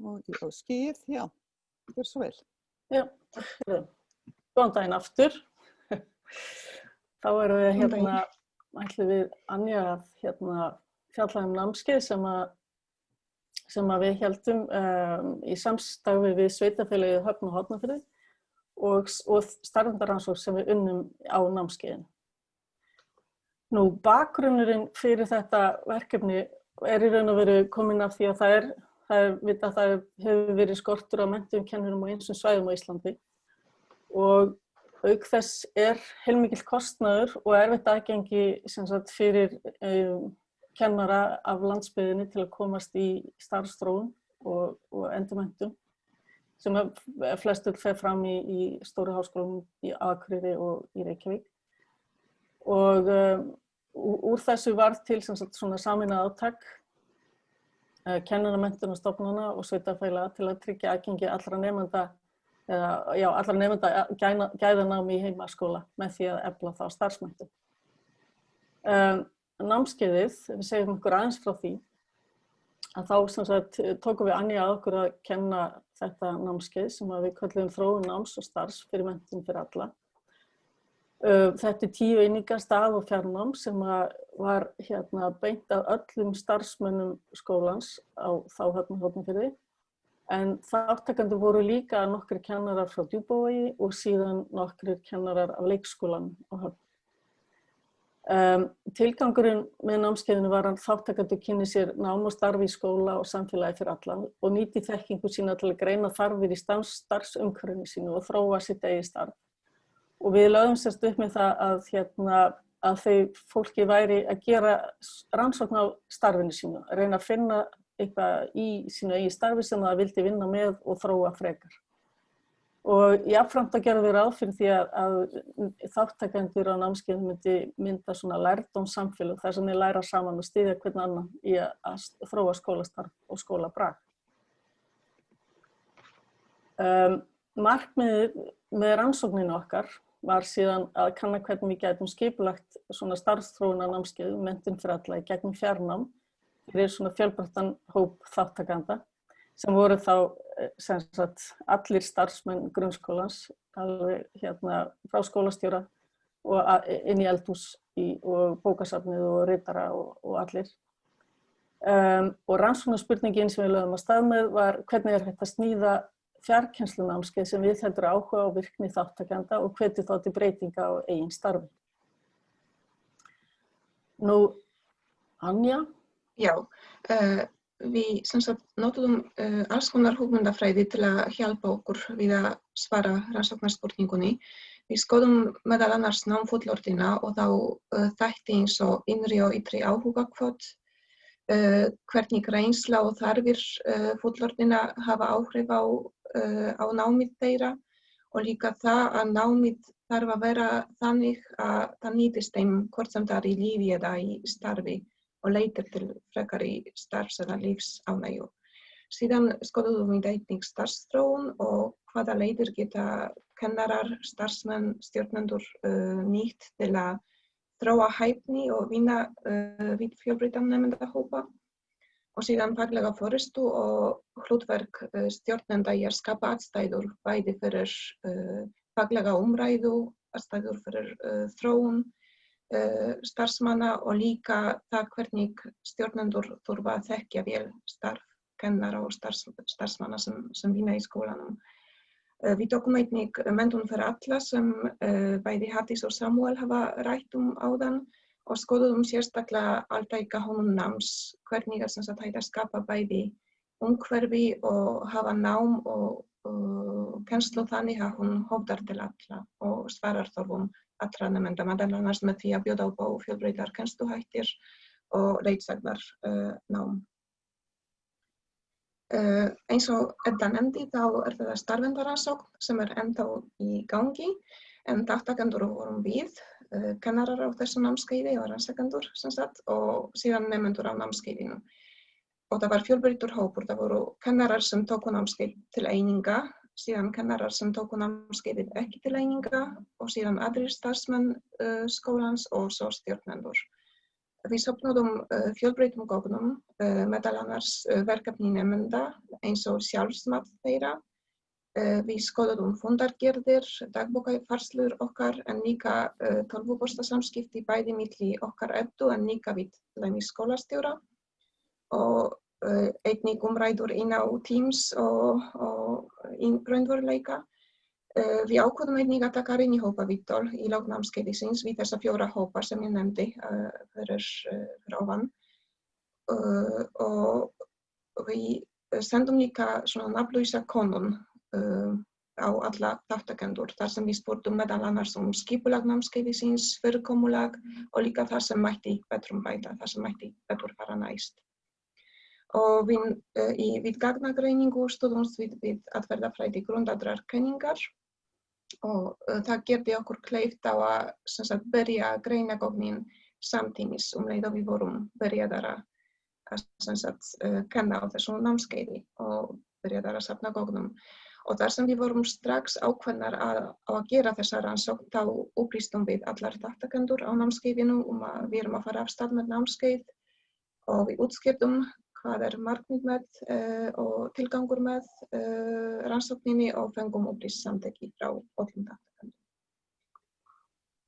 og skýð, já, gjör svo vel. Já, góðan daginn aftur. Þá erum við ætlum við Anja að fjalla námskeið sem við héldum í samstarfi við Sveitarfélagið Höfn og Hornafirði og starfsrannsókn sem við unnum á námskeiðinu. Nú, bakgrunnurinn fyrir þetta verkefni í raun og veru komin af því að það hefur verið skortur á menntuðum kennurum á ýmsum svæðum á Íslandi og auk þess heilmikill kostnaður og erfitt aðgengi fyrir kennara af landsbyggðinni til að komast í starfsþróun og endurmenntun sem flestur fer fram í stóru háskólum í Akureyri og í Reykjavík. Og úr þessu varð til svona sameinað átak kennaramenntunarstofnana og sveitarfélaga til að tryggja aðgengi allra nemenda gæðanámi í heimaskóla með því að efla þá starfsmenntun. Námskeiðið, við segjum ykkur aðeins frá því, að þá tókum við Anja að okkur að kenna þetta námskeið sem við kölluðum þróun náms og starfs fyrir menntun fyrir alla. Þetta 10 eininga stað- og fjarnám sem var beint að öllum starfsmönnum skólans á Hornafirði. En þátttakendur voru líka nokkrir kennarar frá Djúpavogi og síðan nokkrir kennarar af leikskólanum á Höfn. Tilgangurinn með námskeiðinu var að þátttakendur kynni sér nám og starfi í skóla og samfélagi fyrir alla og nýti þekkingu sína til að greina þarfir í starfsumhverfinu sínu og þróa sitt eigið starf. Og við lögðum sérst upp með það að fólki væri að gera rannsókn á starfinu sínu, að reyna að finna eitthvað í sínu eigin starfi sem það vildi vinna með og þróa frekar. Og jafnframt að gera við ráð fyrir því að þáttakendur á námskeiðinu myndi mynda svona lærdómssamfélag þar sem þeir læra saman og styðja hvern annan í að þróa skólastarf og skólabrag. Markmiðið með rannsókninu okkar var síðan að kanna hvernig við gætum skipulagt svona starfsþróunar námskeið, menntun fyrir alla í gegnum fjarnám fyrir svona fjölbreyttan hóp þáttakenda sem voru þá allir starfsmenn grunnskólans, alveg frá skólastjóra og inn í eldhús og bókasafnið og ritara og allir. Og rannsóknarspurningin sem við lögðum af stað með var hvernig hægt að sníða fjarkennslunámskeið sem viðheldur áhuga á virkni þáttakenda og hvetur þá til breytinga á eigin starfi. Nú, Anja? Já, við notuðum alls konar hugmyndafræði til að hjálpa okkur við að svara rannsóknarspurningunni. Við skoðum meðal annars nám fullorðinna og þá þætti eins og innri og ytri áhugahvöt, hvernig reynsla og þarfir fullorðinna hafa áhrif á námið þeirra og líka það að námið þarf að vera þannig að það nýtist þeim hvort sem það í lífi eða í starfi og leitir til frekari starfs- eða lífsánægju. Síðan skoðuðum við einnig starfsþróun og hvaða leiðir geta kennarar, starfsmenn, stjórnendur nýtt til að þróa hæfni og vinna við fjölbreyttan nemendahópa. Og síðan faglega forystu og hlutverk stjórnenda í að skapa aðstæður bæði fyrir faglega umræðu, aðstæður fyrir þróun starfsmanna og líka það hvernig stjórnendur þurfa að þekkja vel starf kennara og starfsmanna sem vinna í skólanum. Við tókum einnig menntun fyrir alla sem bæði Hafdís og Samuel hafa rætt áðan og skoðuðum sérstaklega alltaf honum náms, hvernig hægt að skapa bæði umhverfi og hafa nám og kennslu þannig að hún hófdar til alla og svarar þörfum allra nemenda, meðal annars með því að bjóða upp á fjölbreyttar kennsluhættir og leiðsagnar nám. Eins og Edda nefndi þá þetta starfsendaransókn sem ennþá í gangi, en þátttakendur vorum við, kennarar á þessu námskeiði og rannsakendur og síðan nemendur á námskeiðinu. Og það var fjölbreyttur hópur, það voru kennarar sem tóku námskeið til eininga, síðan kennarar sem tóku námskeiðið ekki til eininga og síðan aðrir starfsmenn skólans og svo stjórnendur. Við söfnuðum fjölbreyttum gögnum, meðal annars verkefni nemenda eins og sjálfsmat þeirra. Við skoðuðum fundargerðir, dagbókarfærslur okkar en líka tölvupóstasamskipti bæði milli okkar Eddu en líka við skólastjóra og einnig umræður inn á Teams og raunveruleika. Við ákváðum einnig að taka rýnihópaviðtöl í lok námskeiðsins við þessa 4 hópa sem ég nefndi fyrir ofan. Og við sendum líka svona nafnlausa könnun á alla þátttakendur þar sem við spurðum meðal annars skipulag námskeiðsins, fyrirkomulag og líka það sem mætti betur bæta, það sem mætti betur fara næst. Og við gagnagreiningu stuðumst við aðferðafræði grundaðrar kenningar og það gerði okkur kleift á að byrja að greina gögnin samtímis leið og við vorum byrjaðar að kenna á þessu námskeiði og byrjaðar að safna gögnum. Og þar sem við vorum strax ákveðnar á að gera þessa rannsókn, þá upplýstum við allar þátttakendur á námskeiðinu að við erum að fara af stað með námskeið og við útskýrðum hvað markmið með og tilgangur með rannsókninni og fengum upplýst samþykki frá öllum þáttakendum.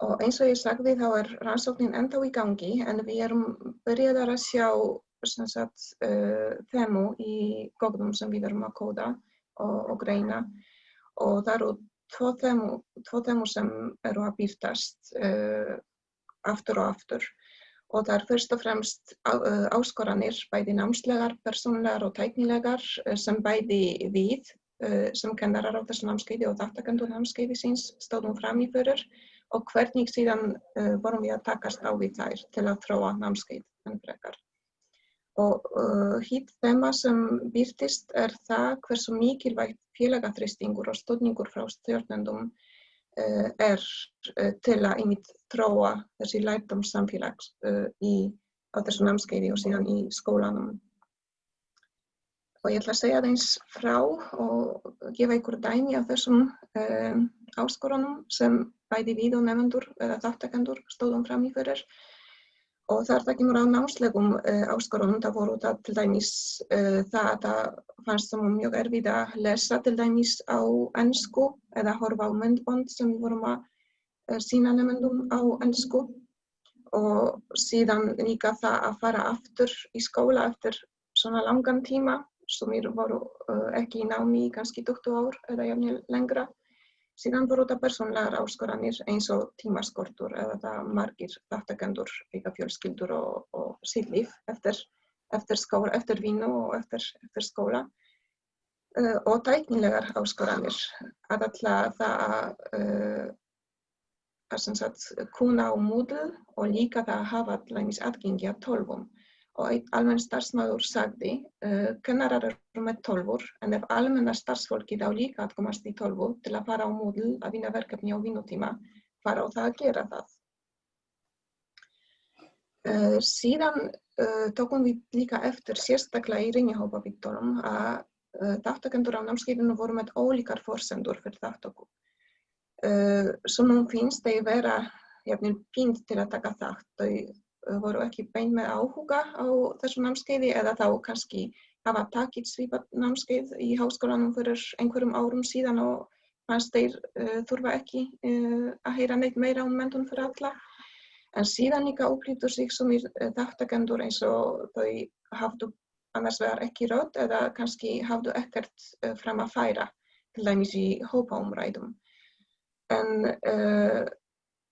Og eins og ég sagði þá rannsóknin ennþá í gangi en við erum byrjaðar að sjá þemu í gögnum sem við erum að kóða og greina og það eru tvö þemu sem eru að birtast aftur og aftur og það fyrst og fremst áskoranir bæði námslegar, persónulegar og tæknilegar sem bæði við sem kennarar á þessu námskeiði og þáttakendur námskeiðsins stóðum frammi fyrir og hvernig síðan vorum við að takast á við þær til að þróa námskeið enn frekar. Og hitt þema sem birtist það hversu mikilvægt félagaþrýstingur og stuðningur frá stjórnendum til að einmitt þróa þessi lærdómssamfélag á þessu námskeiði og síðan í skólanum. Og ég ætla að segja aðeins frá og gefa ykkur dæmi af þessum áskorunum sem bæði við og nemendur eða þáttakendur stóðum frammi fyrir. Og þar það kemur á námslegum áskorunum, það voru það til dæmis það að það fannst mjög erfitt að lesa til dæmis á ensku eða horfa á myndbönd sem við vorum að sýna nemendum á ensku. Og síðan líka það að fara aftur í skóla eftir svona langan tíma, sem voru ekki í námi í kannski 20 ár eða jafnvel lengra. Síðan voru það persónulegar áskoranir eins og tímaskortur eða það margir þáttakendur, líka fjölskyldur og sitt líf eftir vinnu og eftir skóla. Og tæknilegar áskoranir, að alltaf það að kunna á Moodle og líka það að hafa alveg aðgengi að tölvum. Og einn almenn starfsmaður sagði, kennarar eru með tölvur, en ef almenna starfsfólkið á líka að komast í tölvu til að fara á Moodle að vinna verkefni á vinnutíma, fara á það að gera það. Síðan tókum við líka eftir sérstaklega í rýnihópaviðtölum að þáttakendur á námskeiðinu voru með ólíkar forsendur fyrir þáttöku. Sumum finnst þau vera jafnvel pínd til að taka þátt. Þau voru ekki beint með áhuga á þessu námskeiði eða þá kannski hafa takið svipað námskeið í háskólanum fyrir einhverjum árum síðan og fannst þeir þurfa ekki að heyra neitt meira menntun fyrir alla. En síðan líka upplýfðu sig sumir þáttakendur eins og þau hafðu annars vegar ekki rödd eða kannski hafðu ekkert fram að færa, til dæmis í hópaumræðum. En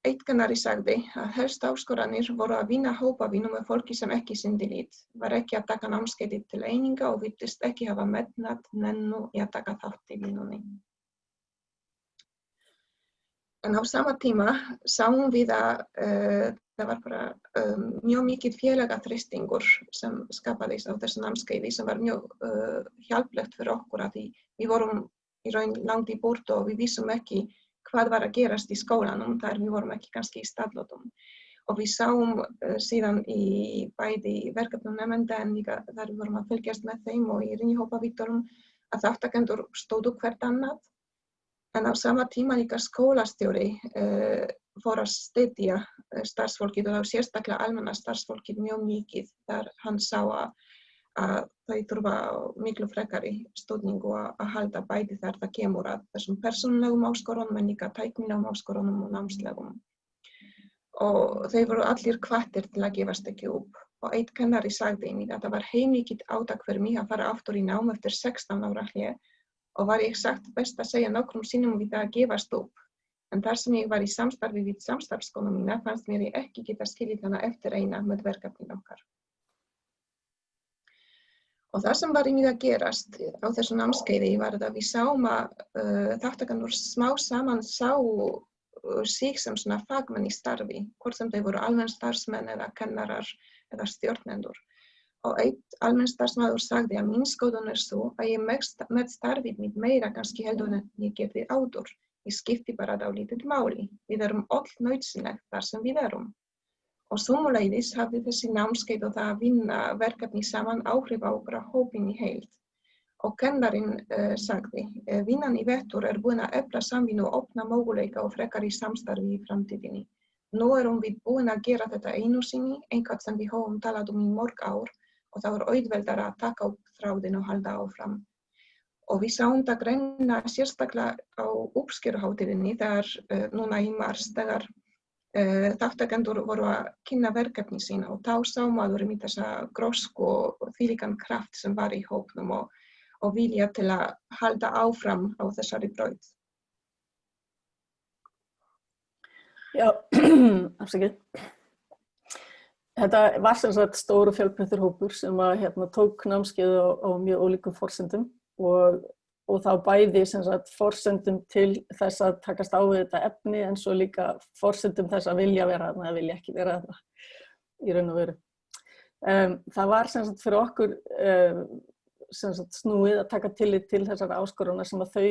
einn kennari sagði að helstu áskoranir voru að vinna hópavinnu með fólki sem ekki sýndi lit, var ekki að taka námskeiðið til eininga og virtist ekki hafa metnað nennu í að taka þátt í vinnunni. En á sama tíma sáum við að það var bara mjög mikið félagaþrýstingur sem skapaðist á þessu námskeiði sem var mjög hjálplegt fyrir okkur að við vorum í raun langt í burtu og við vissum ekki hvað var að gerast í skólanum, þar við vorum ekki kannski í staðlotum. Og við sáum síðan í bæði verkefnum nemenda en líka þar við vorum að fylgjast með þeim og í rýnihópaviðtölum að þáttakendur stóðu hvert annað. En á sama tíma líka skólastjóri fór að styðja starfsfólkið og þá sérstaklega almenna starfsfólkið mjög mikið þar hann sá að þau þurfa miklu frekari stuðning og að halda bæði þar það kemur að þessum persónulegum áskorunum en líka tæknilegum áskorunum og námslegum. Og þau voru allir hvattir til að gefast ekki upp. Og einn kennari sagði mér að það var heilmikið átak fyrir mig að fara aftur í nám eftir 16 ára hlé og var ég sagt best að segja nokkrum sinnum við að gefast upp. En þar sem ég var í samstarfi við samstarfskonu mína fannst mér ég ekki geta skilið hana eftir eina með verkefnin okkar. Og það sem var í mig að gerast á þessu námskeiði var að við sáum að þátttakendur smá saman sáu sig sem svona fagmenn í starfi, hvort sem þau voru almenn starfsmenn eða kennarar eða stjórnendur. Og einn almenn starfsmaður sagði að mín skoðun sú að ég með starfið mitt meira kannski heldur en ég gerði áður. Ég skipti bara dálítið máli. Við erum öll nauðsynleg þar sem við erum. Og sömuleiðis hafði þessi námskeið og það að vinna verkefni saman áhrif á bara hópinn í heild. Og kennarinn sagði, vinnan í vetur búin að efla samvinnu og opna möguleika og frekari samstarfi í framtíðinni. Nú erum við búin að gera þetta einu sinni, eitthvað sem við höfum talað í mörg ár og það var auðveldara að taka upp þráðinn og halda áfram. Og við sáum það greina sérstaklega á uppskeruhátíðinni þegar núna í mars þegar þátttakendur voru að kynna verkefni sín og þá sá maður í þessa grósku og þvílíkan kraft sem var í hópnum og vilja til að halda áfram á þessari braut. Já, afsakið. Þetta var sem sagt stór og fjölbreyttur hópur sem að tók námskeið á mjög ólíkum forsendum og þá bæði sem sagt forsendum til þess að takast á við þetta efni en svo líka forsendum þess að vilja vera þarna eða vilja ekki vera þarna í raun og veru. Það var sem sagt fyrir okkur sem sagt snúið að taka tillit til þessara áskorana sem að þau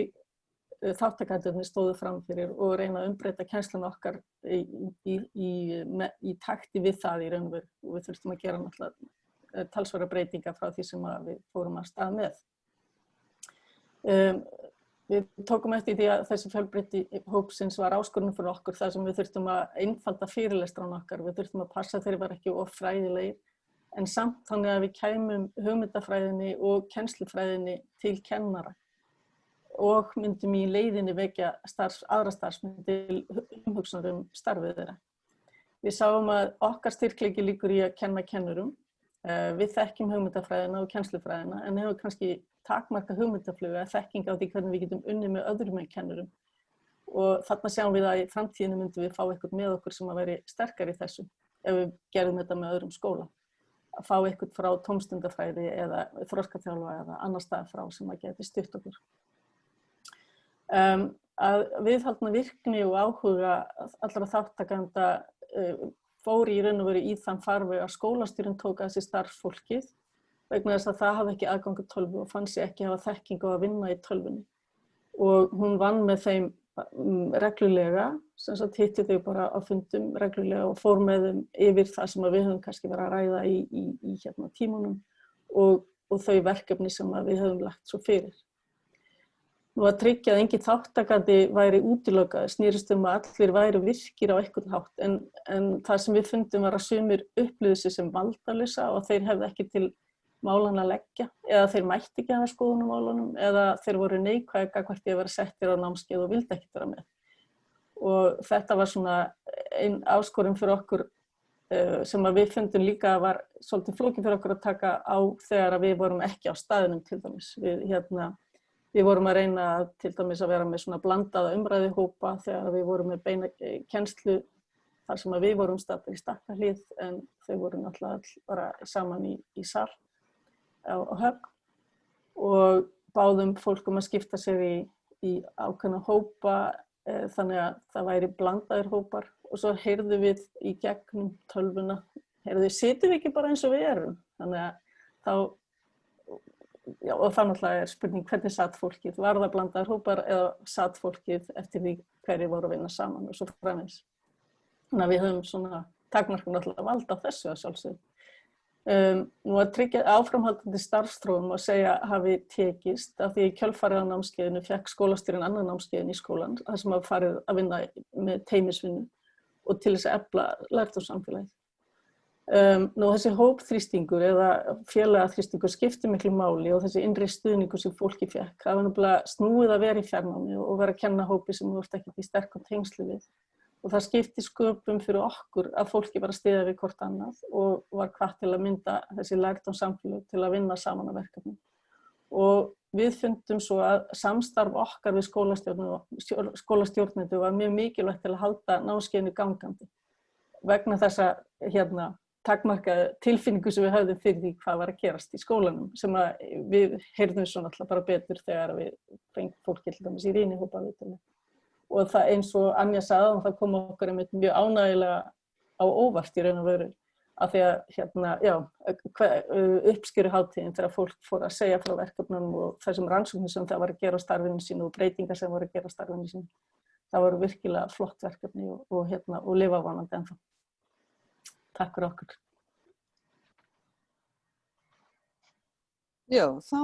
þáttakendurnir stóðu fram fyrir og reyna að umbreyta kennsluna okkar í takti við það í raun og veru og við þurftum að gera náttúrulega talsverðar breytingar frá því sem við fórum af stað með. Við tókum eftir því að þessi fjölbreytni hópsins var áskorun fyrir okkur þar sem við þurftum að einfalda fyrirlestrana okkar, við þurftum að passa þeir var ekki of fræðilegir en samt þannig að við kæmum hugmyndafræðinni og kennslufræðinni til kennara og myndum í leiðinni vekja aðra starfsmenn til umhugsunar starfið þeirra. Við sáum að okkar styrkleiki liggur í að kenna kennurum. Við þekkjum hugmyndafræðina og kennslufræðina en hefur kannski takmarkað hugmyndaflugu eða þekking á því hvernig við getum unnið með öðrum en kennurum. Og þarna sjáum við að í framtíðinu myndum við fá eitthvað með okkur sem að veri sterkar í þessu ef við gerum þetta með öðrum skóla. Að fá eitthvað frá tómstundafræði eða þroskaþjálfa eða annar stað frá sem að geti stutt okkur. Að viðhaldna virkni og áhuga allra þáttakenda fór í raun og veru í þann farveg að skólastjórinn tók að sér starfsfólkið vegna þess að það hafði ekki aðgang að tölvu og fann sig ekki hafa þekkingu að vinna í tölvunni. Og hún vann með þeim reglulega, sem sagt hitti þau bara á fundum reglulega og fór með þeim yfir það sem við höfum kannski verið að ræða í tímunum og þau verkefni sem við höfum lagt svo fyrir. Nú að tryggja að engin þáttakandi væri útilokaður snýrist að allir væru virkir á einhvern hátt en það sem við fundum var að sumir upplifðu sig sem valdalausa og þeir hefðu ekki til málanna að leggja eða þeir mætti ekki hafa skoðun á málunum eða þeir voru neikvæðir gagnvart því að vera settir á námskeið og vildi ekki vera með. Og þetta var svona ein áskorun fyrir okkur sem að við fundum líka var svolítið flókið fyrir okkur að taka á þegar við vorum ekki á staðnum til dæmis. Við vorum að reyna til dæmis að vera með svona blandaða umræðuhópa þegar við vorum með beina kennslu þar sem að við vorum staddir í Stakkahlíð en þau voru náttúrulega bara saman í sal á Höfn og báðum fólkum að skipta sér í ákveðna hópa þannig að það væri blandaðir hópar og svo heyrðum við í gegnum tölvuna, sitjum við ekki bara eins og við erum, þannig að Já, og það náttúrulega spurning hvernig satt fólkið, var það blandaðir hópar eða satt fólkið eftir því hverju voru að vinna saman og svo framvegis. Þannig að við höfum svona takmarkun náttúrulega vald á þessu að sjálfsögðu. Nú að tryggja áframhaldandi starfsþróun má segja hafi tekist af því í kjölfarið á námskeiðinu fékk skólastjórinn annan námskeiðin í skólan þar sem hafa farið að vinna með teymisvinnu og til þess að efla lærdómssamfélagið. Nú þessi hópþrýstingur eða félagaþrýstingur skiptir miklu máli og þessi innri stuðningur sem fólki fékk. Það var nefnilega snúið að vera í fjarnámi og vera að kenna hópi sem þú ert ekkert í sterkum tengslu við. Og það skipti sköpum fyrir okkur að fólki var að styðja við hvort annað og var hvatt til að mynda þessi lærdómssamfélög til að vinna saman að verkefnum. Og við fundum svo að samstarf okkar við skólastjórnendur var mjög mikilvægt til að halda námskeiðinu gangandi. Vegna þessa takmarkaðu tilfinningu sem við höfðum fyrir því hvað var að gerast í skólanum sem að við heyrðum svo náttúrulega bara betur þegar við fengum fólki til dæmis í rýnihópaviðtali. Og það eins og Anja sagði og það kom okkur einmitt mjög ánægjulega á óvart í raun og veru af því að uppskeruhátíðin þegar fólk fór að segja frá verkefnum og þessum rannsóknum sem það var að gera á starfinu sínu og breytingar sem voru að gera á starfinu sínu. Það voru virkilega flott verkefni og lifavonandi ennþá. Takk fyrir okkur. Já, þá